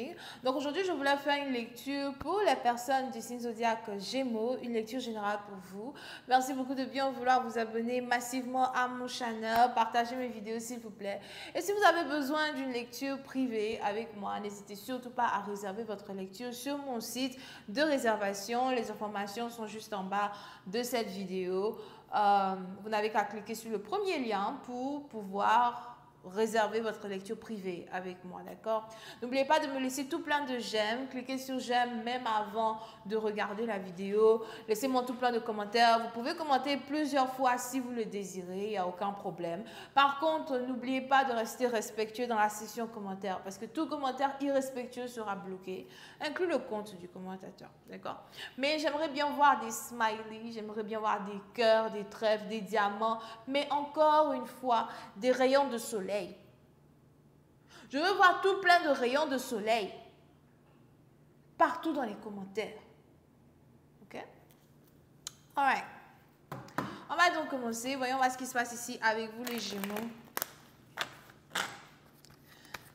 reading. Donc aujourd'hui, je voulais faire une lecture pour les personnes du signe zodiaque Gémeaux, une lecture générale pour vous. Merci beaucoup de bien vouloir vous abonner massivement à mon channel, partagez mes vidéos s'il vous plaît. Et si vous avez besoin d'une lecture privée avec moi, n'hésitez surtout pas à réserver votre lecture sur mon site de réservation. Les informations sont juste en bas de cette vidéo. Vous n'avez qu'à cliquer sur le premier lien pour pouvoir réserver votre lecture privée avec moi, d'accord? N'oubliez pas de me laisser tout plein de j'aime. Cliquez sur j'aime même avant de regarder la vidéo. Laissez-moi tout plein de commentaires. Vous pouvez commenter plusieurs fois si vous le désirez, il n'y a aucun problème. Par contre, n'oubliez pas de rester respectueux dans la section commentaires parce que tout commentaire irrespectueux sera bloqué, inclus le compte du commentateur, d'accord? Mais j'aimerais bien voir des smileys, j'aimerais bien voir des cœurs, des trèfles, des diamants, mais encore une fois, des rayons de soleil. Je veux voir tout plein de rayons de soleil partout dans les commentaires. Ok? Alright. On va donc commencer. Voyons voir ce qui se passe ici avec vous les Gémeaux.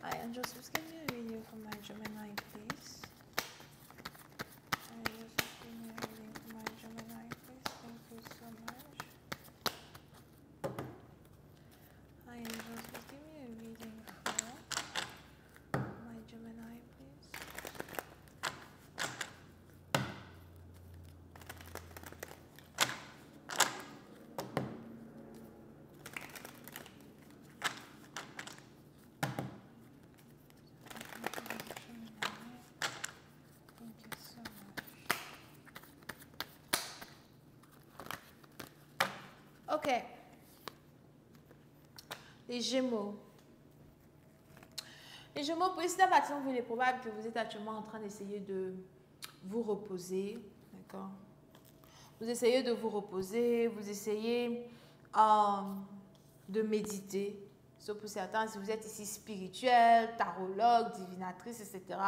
Alright, and just give me a video for my Gemini, please. Just give me a video for my Gemini, please. Thank you so much. Alright, just give me a reading for my Gemini, please. Thank you so much. Ok. Les Gémeaux. Les Gémeaux, pour cette partie, il est probable que vous êtes actuellement en train d'essayer de vous reposer. D'accord? Vous essayez de vous reposer, vous essayez de méditer. Sauf pour certains, si vous êtes ici spirituel, tarologue, divinatrice, etc.,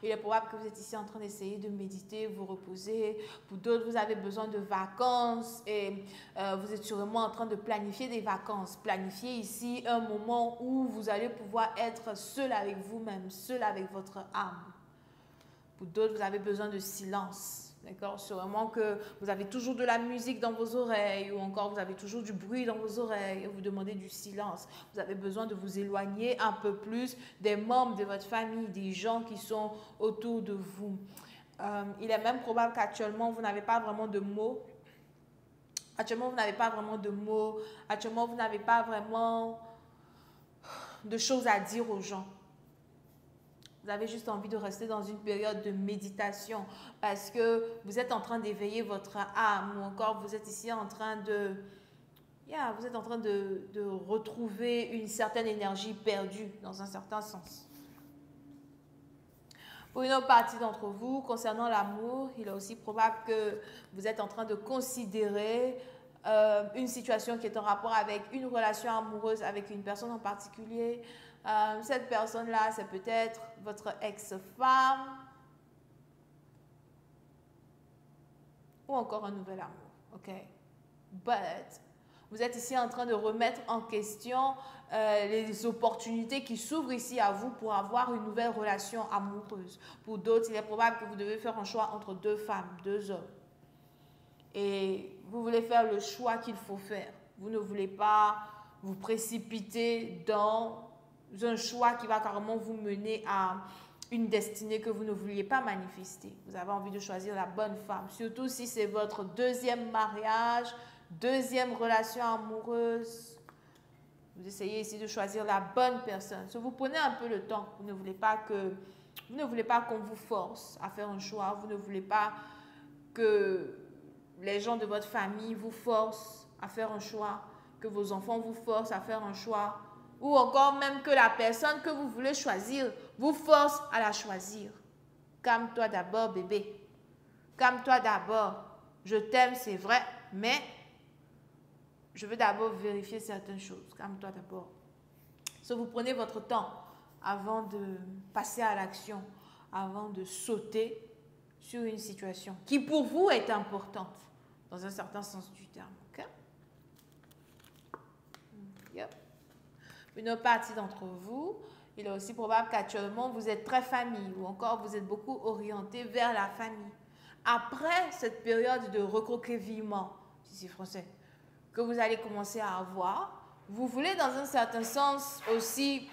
il est probable que vous êtes ici en train d'essayer de méditer, vous reposer. Pour d'autres, vous avez besoin de vacances et vous êtes sûrement en train de planifier des vacances. Planifier ici un moment où vous allez pouvoir être seul avec vous-même, seul avec votre âme. Pour d'autres, vous avez besoin de silence. D'accord? Sûrement que vous avez toujours de la musique dans vos oreilles ou encore vous avez toujours du bruit dans vos oreilles et vous demandez du silence. Vous avez besoin de vous éloigner un peu plus des membres de votre famille, des gens qui sont autour de vous. Il est même probable qu'actuellement, vous n'avez pas vraiment de mots. Actuellement, vous n'avez pas vraiment de mots. Actuellement, vous n'avez pas vraiment de choses à dire aux gens. Vous avez juste envie de rester dans une période de méditation parce que vous êtes en train d'éveiller votre âme ou encore vous êtes ici en train de, vous êtes en train de retrouver une certaine énergie perdue dans un certain sens. Pour une autre partie d'entre vous, concernant l'amour, il est aussi probable que vous êtes en train de considérer une situation qui est en rapport avec une relation amoureuse avec une personne en particulier. Cette personne-là, c'est peut-être votre ex-femme ou encore un nouvel amour, ok? But, vous êtes ici en train de remettre en question les opportunités qui s'ouvrent ici à vous pour avoir une nouvelle relation amoureuse. Pour d'autres, il est probable que vous devez faire un choix entre deux femmes, deux hommes. Et vous voulez faire le choix qu'il faut faire. Vous ne voulez pas vous précipiter dans un choix qui va carrément vous mener à une destinée que vous ne vouliez pas manifester. Vous avez envie de choisir la bonne femme, surtout si c'est votre deuxième mariage, deuxième relation amoureuse. Vous essayez ici de choisir la bonne personne. Si vous prenez un peu le temps, vous ne voulez pas qu'on vous force à faire un choix, vous ne voulez pas que les gens de votre famille vous forcent à faire un choix, que vos enfants vous forcent à faire un choix, ou encore même que la personne que vous voulez choisir vous force à la choisir. Calme-toi d'abord, bébé. Calme-toi d'abord. Je t'aime, c'est vrai, mais je veux d'abord vérifier certaines choses. Calme-toi d'abord. Si vous prenez votre temps avant de passer à l'action, avant de sauter sur une situation qui pour vous est importante, dans un certain sens du terme. Okay? Yep. Une autre partie d'entre vous, Il est aussi probable qu'actuellement, vous êtes très famille ou encore vous êtes beaucoup orienté vers la famille. Après cette période de recroquevillement, si c'est français, que vous allez commencer à avoir, vous voulez dans un certain sens aussi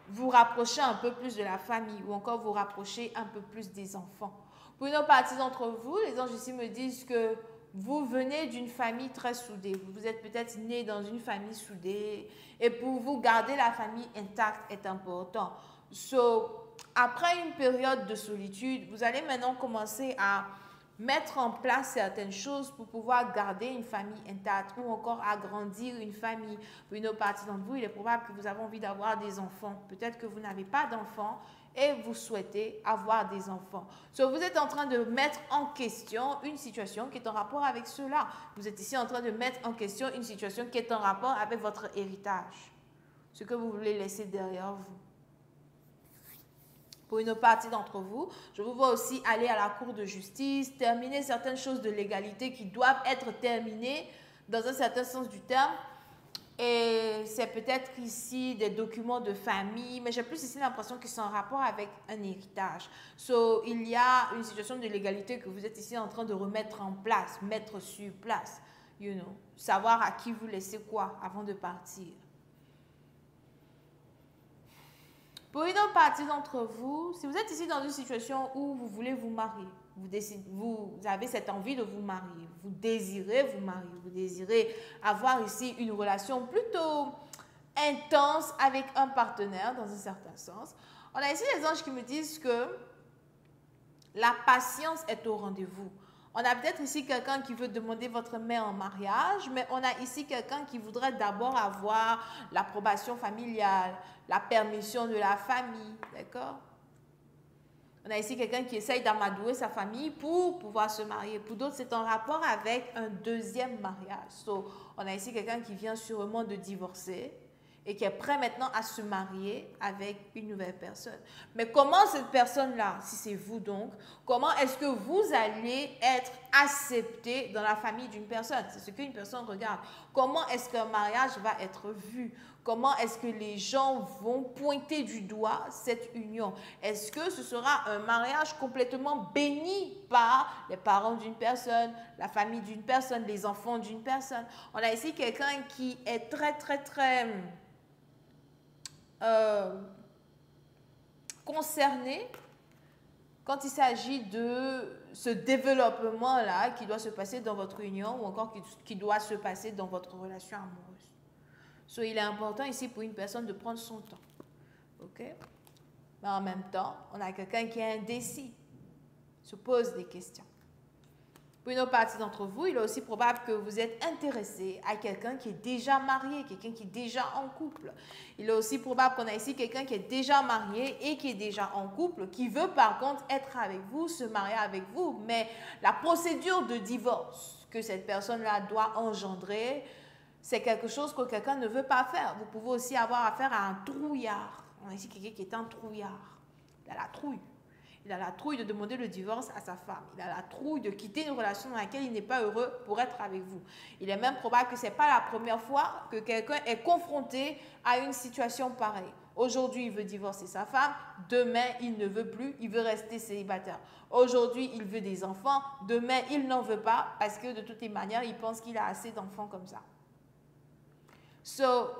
vous rapprocher un peu plus de la famille ou encore vous rapprocher un peu plus des enfants. Pour une autre partie d'entre vous, les anges ici me disent que vous venez d'une famille très soudée. Vous êtes peut-être né dans une famille soudée et pour vous, garder la famille intacte est important. Après une période de solitude, vous allez maintenant commencer à mettre en place certaines choses pour pouvoir garder une famille intacte ou encore agrandir une famille. Pour une autre partie d'entre vous, il est probable que vous avez envie d'avoir des enfants. Peut-être que vous n'avez pas d'enfants et vous souhaitez avoir des enfants. Vous êtes en train de mettre en question une situation qui est en rapport avec cela. Vous êtes ici en train de mettre en question une situation qui est en rapport avec votre héritage. Ce que vous voulez laisser derrière vous. Pour une partie d'entre vous, je vous vois aussi aller à la cour de justice, terminer certaines choses de légalité qui doivent être terminées dans un certain sens du terme. Et c'est peut-être ici des documents de famille, mais j'ai plus ici l'impression qu'ils sont en rapport avec un héritage. Il y a une situation de légalité que vous êtes ici en train de remettre en place, mettre sur place. Savoir à qui vous laissez quoi avant de partir. Pour une autre partie d'entre vous, si vous êtes ici dans une situation où vous voulez vous marier, vous avez cette envie de vous marier, vous désirez vous marier, vous désirez avoir ici une relation plutôt intense avec un partenaire dans un certain sens, on a ici les anges qui me disent que la patience est au rendez-vous. On a peut-être ici quelqu'un qui veut demander votre main en mariage, mais on a ici quelqu'un qui voudrait d'abord avoir l'approbation familiale, la permission de la famille, d'accord? On a ici quelqu'un qui essaye d'amadouer sa famille pour pouvoir se marier. Pour d'autres, c'est en rapport avec un deuxième mariage. On a ici quelqu'un qui vient sûrement de divorcer et qui est prêt maintenant à se marier avec une nouvelle personne. Mais comment cette personne-là, si c'est vous donc, comment est-ce que vous allez être accepté dans la famille d'une personne? C'est ce qu'une personne regarde. Comment est-ce qu'un mariage va être vu? Comment est-ce que les gens vont pointer du doigt cette union? Est-ce que ce sera un mariage complètement béni par les parents d'une personne, la famille d'une personne, les enfants d'une personne? On a ici quelqu'un qui est très concerné quand il s'agit de ce développement-là qui doit se passer dans votre union ou encore qui doit se passer dans votre relation amoureuse. Il est important ici pour une personne de prendre son temps. OK? Mais en même temps, on a quelqu'un qui est indécis, se pose des questions. Pour une autre partie d'entre vous, il est aussi probable que vous êtes intéressé à quelqu'un qui est déjà marié, quelqu'un qui est déjà en couple. Il est aussi probable qu'on a ici quelqu'un qui est déjà marié et qui est déjà en couple, qui veut par contre être avec vous, se marier avec vous. Mais la procédure de divorce que cette personne-là doit engendrer, c'est quelque chose que quelqu'un ne veut pas faire. Vous pouvez aussi avoir affaire à un trouillard. On a ici quelqu'un qui est un trouillard. Il a la trouille. Il a la trouille de demander le divorce à sa femme. Il a la trouille de quitter une relation dans laquelle il n'est pas heureux pour être avec vous. Il est même probable que ce n'est pas la première fois que quelqu'un est confronté à une situation pareille. Aujourd'hui, il veut divorcer sa femme. Demain, il ne veut plus. Il veut rester célibataire. Aujourd'hui, il veut des enfants. Demain, il n'en veut pas parce que de toutes les manières, il pense qu'il a assez d'enfants comme ça.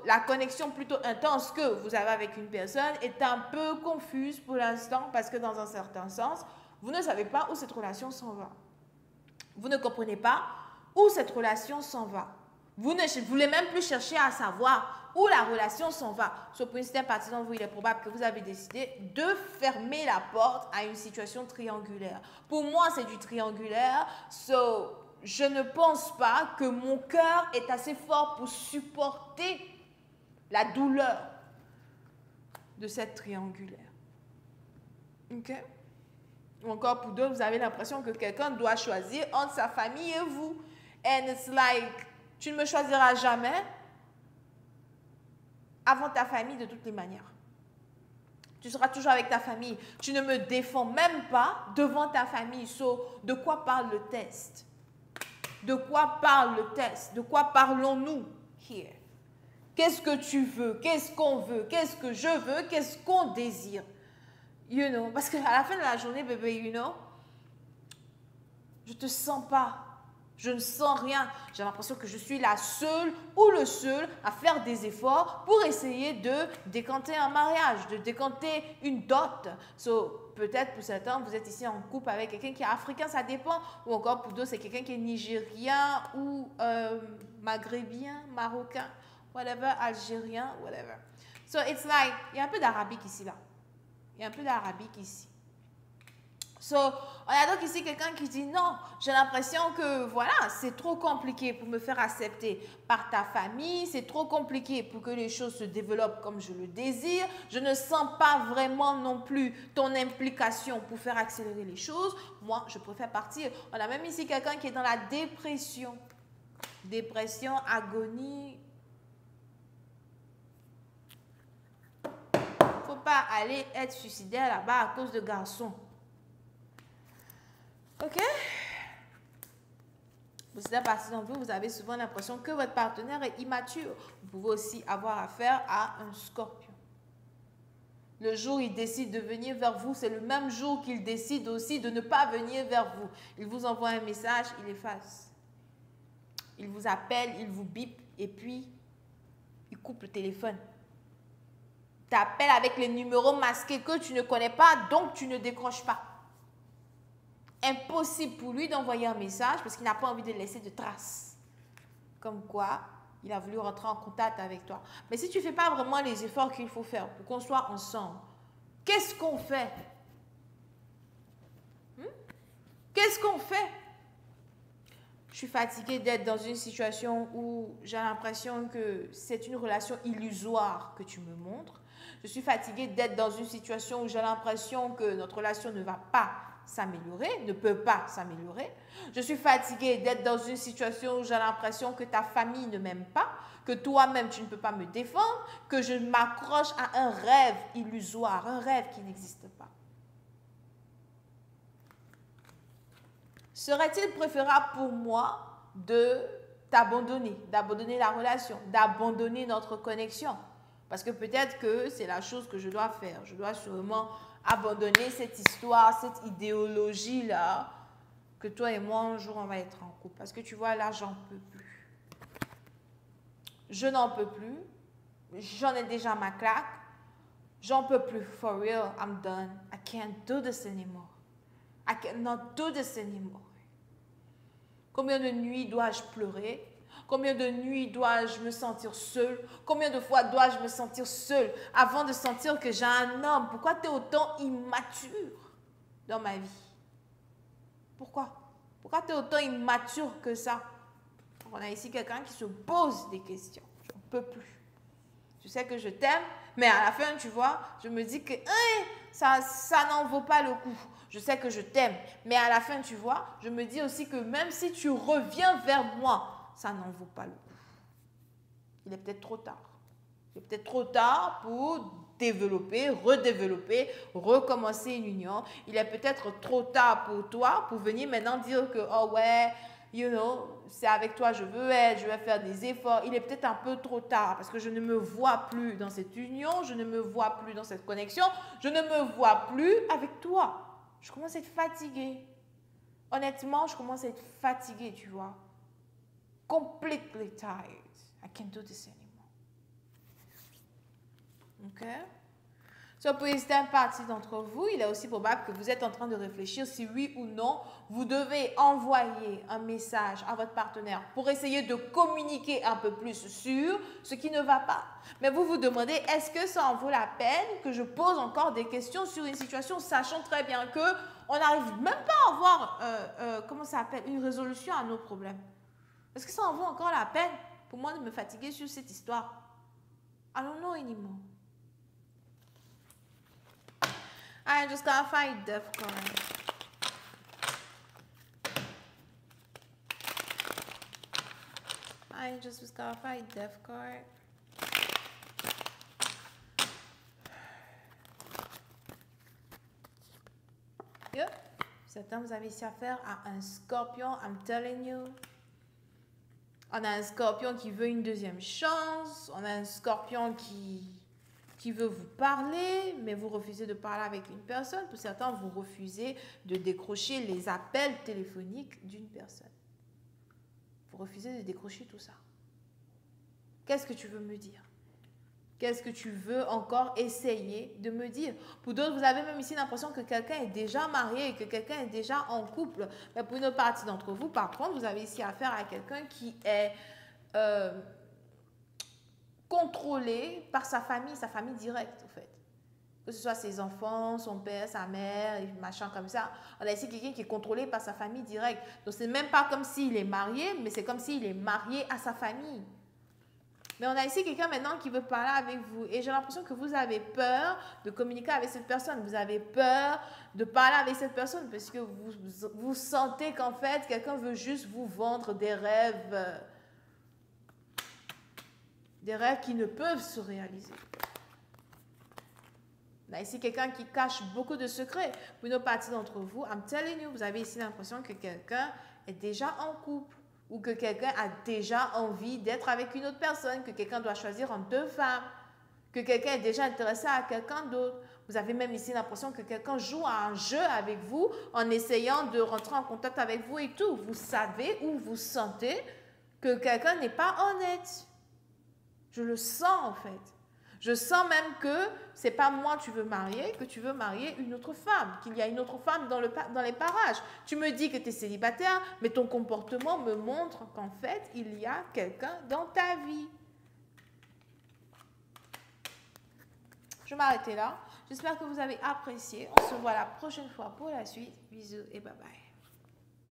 La connexion plutôt intense que vous avez avec une personne est un peu confuse pour l'instant parce que dans un certain sens, vous ne savez pas où cette relation s'en va. Vous ne comprenez pas où cette relation s'en va. Vous ne voulez même plus chercher à savoir où la relation s'en va. Pour une certaine partie d'entre vous, il est probable que vous avez décidé de fermer la porte à une situation triangulaire. Pour moi, c'est du triangulaire. Je ne pense pas que mon cœur est assez fort pour supporter la douleur de cette triangulaire. OK? Ou encore pour d'autres, vous avez l'impression que quelqu'un doit choisir entre sa famille et vous. And it's like, tu ne me choisiras jamais avant ta famille de toutes les manières. Tu seras toujours avec ta famille. Tu ne me défends même pas devant ta famille. De quoi parle le test? De quoi parle le test? De quoi parlons-nous here? Qu'est-ce que tu veux? Qu'est-ce qu'on veut? Qu'est-ce que je veux? Qu'est-ce qu'on désire? You know, parce qu'à la fin de la journée, bébé, you know, je te sens pas. Je ne sens rien. J'ai l'impression que je suis la seule ou le seul à faire des efforts pour essayer de décanter un mariage, de décanter une dot. So, peut-être pour certains, vous êtes ici en couple avec quelqu'un qui est africain, ça dépend. Ou encore pour d'autres, c'est quelqu'un qui est nigérien ou maghrébien, marocain, whatever, algérien, whatever. So, it's like, il y a un peu d'arabique ici, là. Il y a un peu d'arabique ici. So, on a donc ici quelqu'un qui dit non, j'ai l'impression que voilà, c'est trop compliqué pour me faire accepter par ta famille, c'est trop compliqué pour que les choses se développent comme je le désire, je ne sens pas vraiment non plus ton implication pour faire accélérer les choses, moi je préfère partir. On a même ici quelqu'un qui est dans la dépression, agonie. Faut pas aller être suicidaire là-bas à cause de garçons. Ok? Vous êtes parti dans vous avez souvent l'impression que votre partenaire est immature. Vous pouvez aussi avoir affaire à un scorpion. Le jour où il décide de venir vers vous, c'est le même jour qu'il décide aussi de ne pas venir vers vous. Il vous envoie un message, il efface. Il vous appelle, il vous bip et puis il coupe le téléphone. T'appelles avec les numéros masqués que tu ne connais pas, donc tu ne décroches pas. Impossible pour lui d'envoyer un message parce qu'il n'a pas envie de laisser de traces. Comme quoi, il a voulu rentrer en contact avec toi. Mais si tu ne fais pas vraiment les efforts qu'il faut faire pour qu'on soit ensemble, qu'est-ce qu'on fait? Qu'est-ce qu'on fait? Je suis fatiguée d'être dans une situation où j'ai l'impression que c'est une relation illusoire que tu me montres. Je suis fatiguée d'être dans une situation où j'ai l'impression que notre relation ne va pas s'améliorer, ne peut pas s'améliorer. Je suis fatiguée d'être dans une situation où j'ai l'impression que ta famille ne m'aime pas, que toi-même tu ne peux pas me défendre, que je m'accroche à un rêve illusoire, un rêve qui n'existe pas. Serait-il préférable pour moi de t'abandonner, d'abandonner la relation, d'abandonner notre connexion? Parce que peut-être que c'est la chose que je dois faire. Je dois sûrement abandonner cette histoire, cette idéologie-là, que toi et moi, un jour, on va être en couple. Parce que tu vois, là, j'en peux plus. Je n'en peux plus. J'en ai déjà ma claque. J'en peux plus. For real, I'm done. I can't do this anymore. I cannot do this anymore. Combien de nuits dois-je pleurer? Combien de nuits dois-je me sentir seule? Combien de fois dois-je me sentir seule avant de sentir que j'ai un homme? Pourquoi tu es autant immature dans ma vie? Pourquoi? Pourquoi tu es autant immature que ça? On a ici quelqu'un qui se pose des questions. Je n'en peux plus. Je sais que je t'aime, mais à la fin, tu vois, je me dis que ça n'en vaut pas le coup. Je sais que je t'aime, mais à la fin, tu vois, je me dis aussi que même si tu reviens vers moi, ça n'en vaut pas le coup. Il est peut-être trop tard. Il est peut-être trop tard pour développer, redévelopper, recommencer une union. Il est peut-être trop tard pour toi pour venir maintenant dire que, oh ouais, you know, c'est avec toi je veux être, je vais faire des efforts. Il est peut-être un peu trop tard parce que je ne me vois plus dans cette union, je ne me vois plus dans cette connexion, je ne me vois plus avec toi. Je commence à être fatiguée. Honnêtement, je commence à être fatiguée, tu vois. Completely tired. I can't do this anymore. Ok? So, pour certaines parties d'entre vous, il est aussi probable que vous êtes en train de réfléchir si oui ou non, vous devez envoyer un message à votre partenaire pour essayer de communiquer un peu plus sur ce qui ne va pas. Mais vous vous demandez, est-ce que ça en vaut la peine que je pose encore des questions sur une situation, sachant très bien qu'on n'arrive même pas à avoir, comment ça s'appelle, une résolution à nos problèmes? Est-ce que ça en vaut encore la peine pour moi de me fatiguer sur cette histoire? I don't know anymore. I just gotta find death card. I just gotta find death card. Yep. Certains, vous avez ici affaire à un scorpion, I'm telling you. On a un scorpion qui veut une deuxième chance. On a un scorpion qui veut vous parler, mais vous refusez de parler avec une personne. Pour certains, vous refusez de décrocher les appels téléphoniques d'une personne. Vous refusez de décrocher tout ça. Qu'est-ce que tu veux me dire? Qu'est-ce que tu veux encore essayer de me dire? Pour d'autres, vous avez même ici l'impression que quelqu'un est déjà marié, que quelqu'un est déjà en couple. Mais pour une partie d'entre vous, par contre, vous avez ici affaire à quelqu'un qui est contrôlé par sa famille directe, en fait. Que ce soit ses enfants, son père, sa mère, machin comme ça. On a ici quelqu'un qui est contrôlé par sa famille directe. Donc, ce n'est même pas comme s'il est marié, mais c'est comme s'il est marié à sa famille. Mais on a ici quelqu'un maintenant qui veut parler avec vous. Et j'ai l'impression que vous avez peur de communiquer avec cette personne. Vous avez peur de parler avec cette personne parce que vous sentez qu'en fait, quelqu'un veut juste vous vendre des rêves qui ne peuvent se réaliser. On a ici quelqu'un qui cache beaucoup de secrets. Pour une partie d'entre vous, I'm telling you, vous avez ici l'impression que quelqu'un est déjà en couple. Ou que quelqu'un a déjà envie d'être avec une autre personne, que quelqu'un doit choisir entre deux femmes, que quelqu'un est déjà intéressé à quelqu'un d'autre. Vous avez même ici l'impression que quelqu'un joue à un jeu avec vous en essayant de rentrer en contact avec vous et tout. Vous savez ou vous sentez que quelqu'un n'est pas honnête. Je le sens en fait. Je sens même que c'est pas moi tu veux marier, que tu veux marier une autre femme, qu'il y a une autre femme dans les parages. Tu me dis que tu es célibataire, mais ton comportement me montre qu'en fait, il y a quelqu'un dans ta vie. Je vais m'arrêter là. J'espère que vous avez apprécié. On se voit la prochaine fois pour la suite. Bisous et bye bye.